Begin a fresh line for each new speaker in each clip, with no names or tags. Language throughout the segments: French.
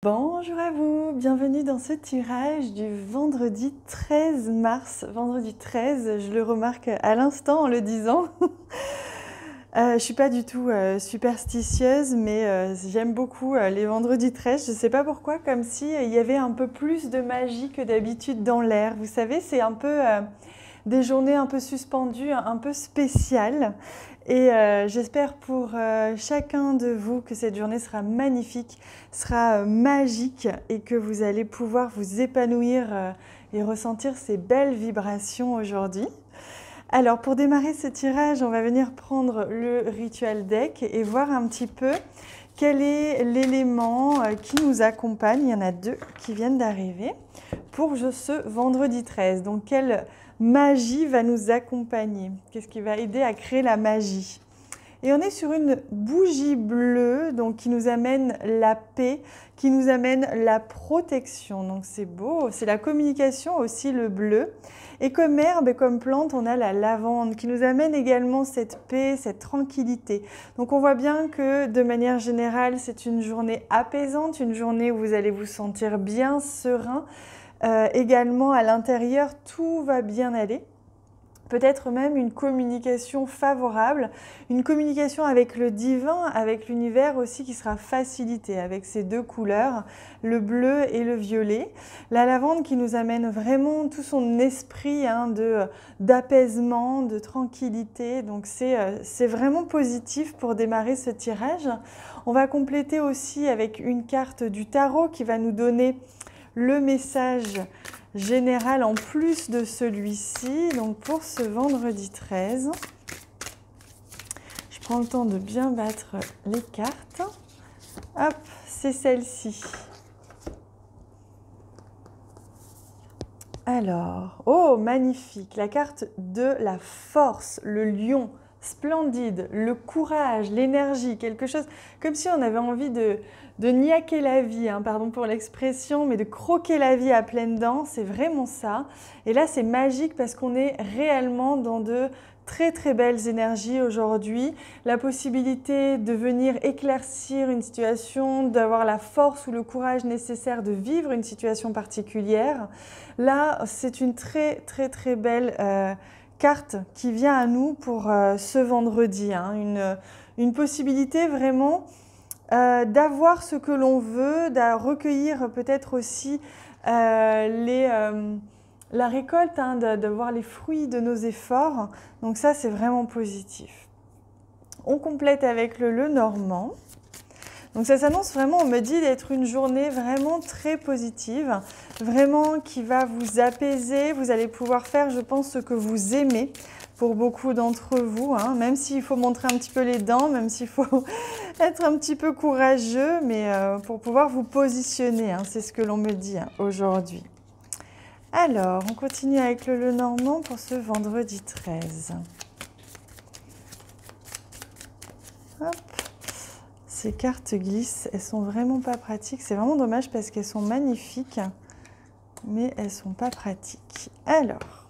Bonjour à vous, bienvenue dans ce tirage du vendredi 13 mars. Vendredi 13, je le remarque à l'instant en le disant. Je ne suis pas du tout superstitieuse, mais j'aime beaucoup les vendredis 13. Je ne sais pas pourquoi, comme si il y avait un peu plus de magie que d'habitude dans l'air. Vous savez, c'est un peu des journées un peu suspendues, un peu spéciales. Et j'espère pour chacun de vous que cette journée sera magnifique, sera magique et que vous allez pouvoir vous épanouir et ressentir ces belles vibrations aujourd'hui. Alors pour démarrer ce tirage, on va venir prendre le Ritual Deck et voir un petit peu quel est l'élément qui nous accompagne. Il y en a deux qui viennent d'arriver pour ce vendredi 13. Donc quelle magie va nous accompagner? Qu'est-ce qui va aider à créer la magie? Et on est sur une bougie bleue, donc qui nous amène la paix, qui nous amène la protection. Donc c'est beau, c'est la communication aussi, le bleu. Et comme herbe et comme plante, on a la lavande qui nous amène également cette paix, cette tranquillité. Donc on voit bien que de manière générale, c'est une journée apaisante, une journée où vous allez vous sentir bien, serein. Également à l'intérieur, tout va bien aller. Peut-être même une communication favorable, une communication avec le divin, avec l'univers aussi qui sera facilitée avec ces deux couleurs, le bleu et le violet. La lavande qui nous amène vraiment tout son esprit d'apaisement, de tranquillité. Donc c'est vraiment positif pour démarrer ce tirage. On va compléter aussi avec une carte du tarot qui va nous donner le message général en plus de celui-ci, donc pour ce vendredi 13. Je prends le temps de bien battre les cartes. Hop, c'est celle-ci. Alors, oh magnifique, la carte de la force, le lion, splendide, le courage, l'énergie, quelque chose comme si on avait envie de niaquer la vie, pardon pour l'expression, mais de croquer la vie à pleines dents, c'est vraiment ça. Et là, c'est magique parce qu'on est réellement dans de très très belles énergies aujourd'hui. La possibilité de venir éclaircir une situation, d'avoir la force ou le courage nécessaire de vivre une situation particulière. Là, c'est une très très très belle carte qui vient à nous pour ce vendredi. Une possibilité vraiment d'avoir ce que l'on veut, de recueillir peut-être aussi la récolte, de voir les fruits de nos efforts. Donc ça, c'est vraiment positif. On complète avec le Lenormand. Donc ça s'annonce vraiment, on me dit d'être une journée vraiment très positive, vraiment qui va vous apaiser. Vous allez pouvoir faire, je pense, ce que vous aimez pour beaucoup d'entre vous, même s'il faut montrer un petit peu les dents, même s'il faut être un petit peu courageux, mais pour pouvoir vous positionner, c'est ce que l'on me dit aujourd'hui. Alors, on continue avec le Lenormand pour ce vendredi 13. Hop. Ces cartes glissent, elles sont vraiment pas pratiques. C'est vraiment dommage parce qu'elles sont magnifiques, mais elles sont pas pratiques. Alors,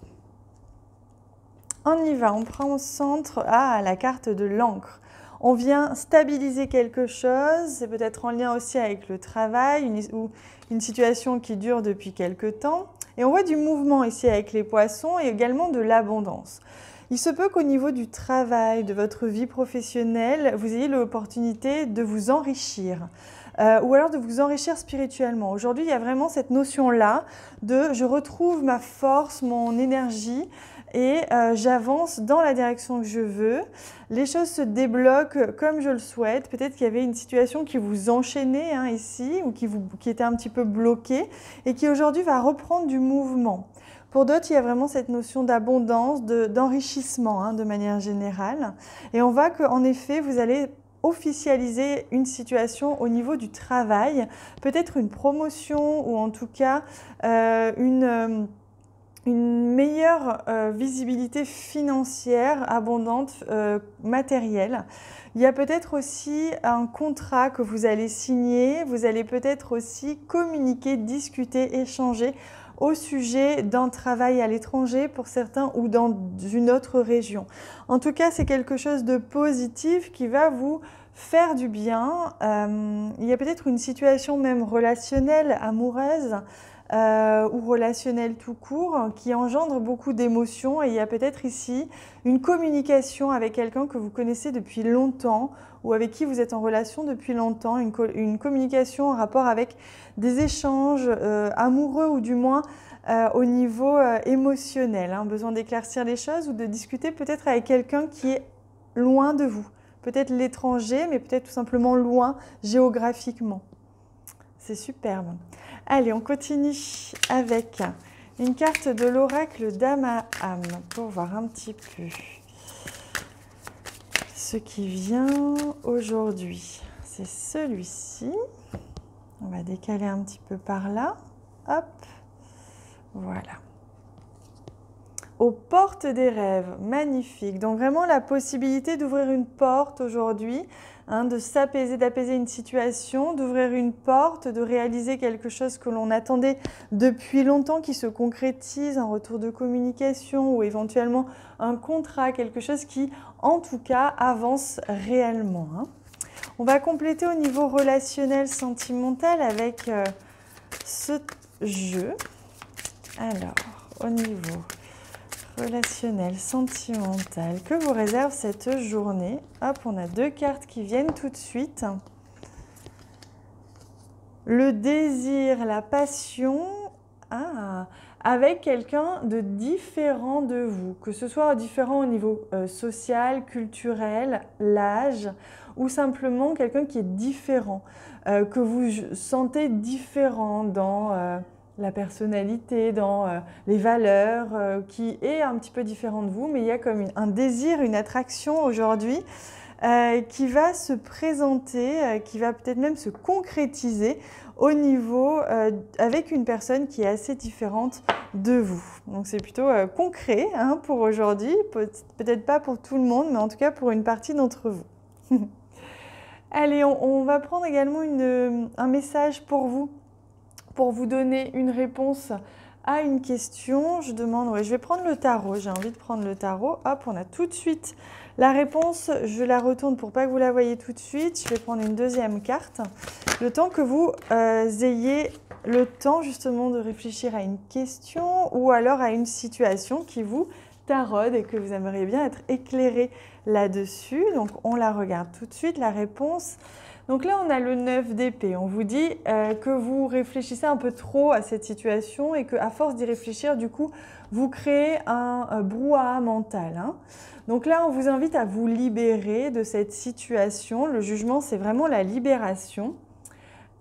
on y va, on prend au centre la carte de l'encre. On vient stabiliser quelque chose, c'est peut-être en lien aussi avec le travail ou une situation qui dure depuis quelque temps. Et on voit du mouvement ici avec les poissons et également de l'abondance. Il se peut qu'au niveau du travail, de votre vie professionnelle, vous ayez l'opportunité de vous enrichir ou alors de vous enrichir spirituellement. Aujourd'hui, il y a vraiment cette notion-là de je retrouve ma force, mon énergie et j'avance dans la direction que je veux. Les choses se débloquent comme je le souhaite. Peut-être qu'il y avait une situation qui vous enchaînait ici ou qui était un petit peu bloquée et qui aujourd'hui va reprendre du mouvement. Pour d'autres, il y a vraiment cette notion d'abondance, d'enrichissement de manière générale. Et on voit qu'en effet, vous allez officialiser une situation au niveau du travail, peut-être une promotion ou en tout cas une meilleure visibilité financière, abondante, matérielle. Il y a peut-être aussi un contrat que vous allez signer, vous allez peut-être aussi communiquer, discuter, échanger au sujet d'un travail à l'étranger pour certains ou dans une autre région. En tout cas, c'est quelque chose de positif qui va vous faire du bien. Il y a peut-être une situation même relationnelle, amoureuse, ou relationnelle tout court, qui engendre beaucoup d'émotions. Et il y a peut-être ici une communication avec quelqu'un que vous connaissez depuis longtemps ou avec qui vous êtes en relation depuis longtemps, une communication en rapport avec des échanges amoureux ou du moins au niveau émotionnel, hein, besoin d'éclaircir les choses ou de discuter peut-être avec quelqu'un qui est loin de vous, peut-être l'étranger, mais peut-être tout simplement loin géographiquement. C'est superbe. Allez, on continue avec une carte de l'oracle d'âme à âme pour voir un petit peu ce qui vient aujourd'hui. C'est celui-ci. On va décaler un petit peu par là. Hop, voilà. Aux portes des rêves, magnifique. Donc vraiment la possibilité d'ouvrir une porte aujourd'hui, hein, de s'apaiser, d'apaiser une situation, d'ouvrir une porte, de réaliser quelque chose que l'on attendait depuis longtemps qui se concrétise, un retour de communication ou éventuellement un contrat, quelque chose qui en tout cas avance réellement, hein. On va compléter au niveau relationnel, sentimental avec ce jeu. Alors, au niveau relationnel, sentimental, que vous réserve cette journée? Hop, on a deux cartes qui viennent tout de suite. Le désir, la passion, avec quelqu'un de différent de vous, que ce soit différent au niveau social, culturel, l'âge, ou simplement quelqu'un qui est différent, que vous sentez différent dans la personnalité, dans les valeurs, qui est un petit peu différent de vous, mais il y a comme un désir, une attraction aujourd'hui qui va se présenter, qui va peut-être même se concrétiser au niveau avec une personne qui est assez différente de vous. Donc c'est plutôt concret, hein, pour aujourd'hui, peut-être pas pour tout le monde, mais en tout cas pour une partie d'entre vous. Allez, on va prendre également un message pour vous donner une réponse à une question. Je vais prendre le tarot, j'ai envie de prendre le tarot. Hop, on a tout de suite la réponse, je la retourne pour pas que vous la voyez tout de suite. Je vais prendre une deuxième carte. Le temps que vous ayez le temps justement de réfléchir à une question ou alors à une situation qui vous taraude et que vous aimeriez bien être éclairé là-dessus. Donc on la regarde tout de suite, la réponse. Donc là, on a le 9 d'épée. On vous dit que vous réfléchissez un peu trop à cette situation et qu'à force d'y réfléchir, du coup, vous créez un brouhaha mental, hein. Donc là, on vous invite à vous libérer de cette situation. Le jugement, c'est vraiment la libération.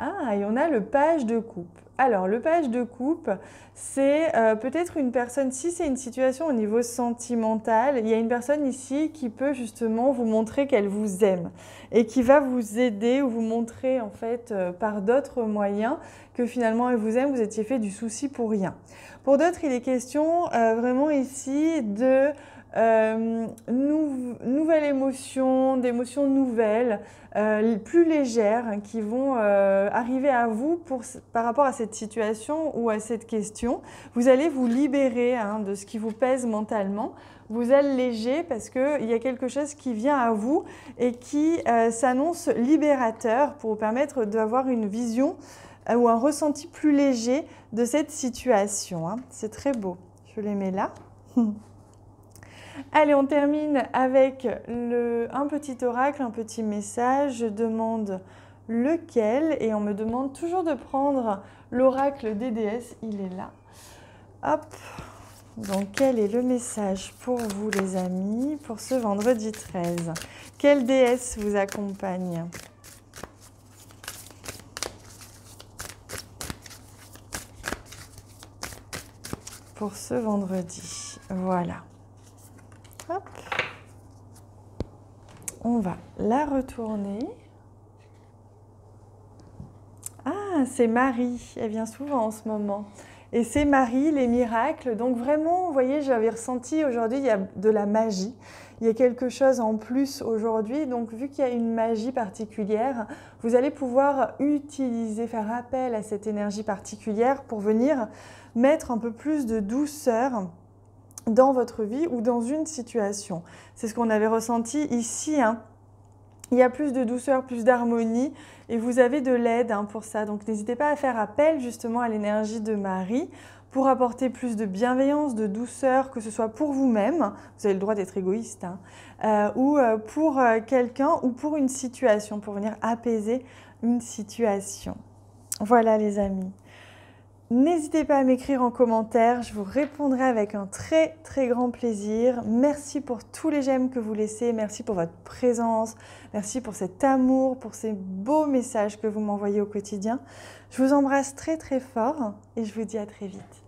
Et on a le page de coupe. Alors, le page de coupe, c'est peut-être une personne, si c'est une situation au niveau sentimental, il y a une personne ici qui peut justement vous montrer qu'elle vous aime et qui va vous aider ou vous montrer en fait par d'autres moyens que finalement elle vous aime, vous étiez fait du souci pour rien. Pour d'autres, il est question vraiment ici de nouvelles émotions, d'émotions nouvelles, plus légères, hein, qui vont arriver à vous par rapport à cette situation ou à cette question. Vous allez vous libérer, hein, de ce qui vous pèse mentalement, vous alléger parce qu'il y a quelque chose qui vient à vous et qui s'annonce libérateur pour vous permettre d'avoir une vision ou un ressenti plus léger de cette situation, hein. C'est très beau. Je les mets là. Allez, on termine avec un petit oracle, un petit message. Je demande lequel et on me demande toujours de prendre l'oracle des déesses. Il est là. Hop. Donc, quel est le message pour vous, les amis, pour ce vendredi 13? Quelle déesse vous accompagne? Pour ce vendredi. Voilà. Hop. On va la retourner. C'est Marie. Elle vient souvent en ce moment. Et c'est Marie, les miracles. Donc vraiment, vous voyez, j'avais ressenti aujourd'hui, il y a de la magie. Il y a quelque chose en plus aujourd'hui. Donc vu qu'il y a une magie particulière, vous allez pouvoir utiliser, faire appel à cette énergie particulière pour venir mettre un peu plus de douceur dans votre vie ou dans une situation. C'est ce qu'on avait ressenti ici, hein, il y a plus de douceur, plus d'harmonie et vous avez de l'aide pour ça. Donc n'hésitez pas à faire appel justement à l'énergie de Marie pour apporter plus de bienveillance, de douceur, que ce soit pour vous-même, vous avez le droit d'être égoïste, ou pour quelqu'un ou pour une situation, pour venir apaiser une situation. Voilà les amis. N'hésitez pas à m'écrire en commentaire, je vous répondrai avec un très très grand plaisir. Merci pour tous les j'aime que vous laissez, merci pour votre présence, merci pour cet amour, pour ces beaux messages que vous m'envoyez au quotidien. Je vous embrasse très très fort et je vous dis à très vite.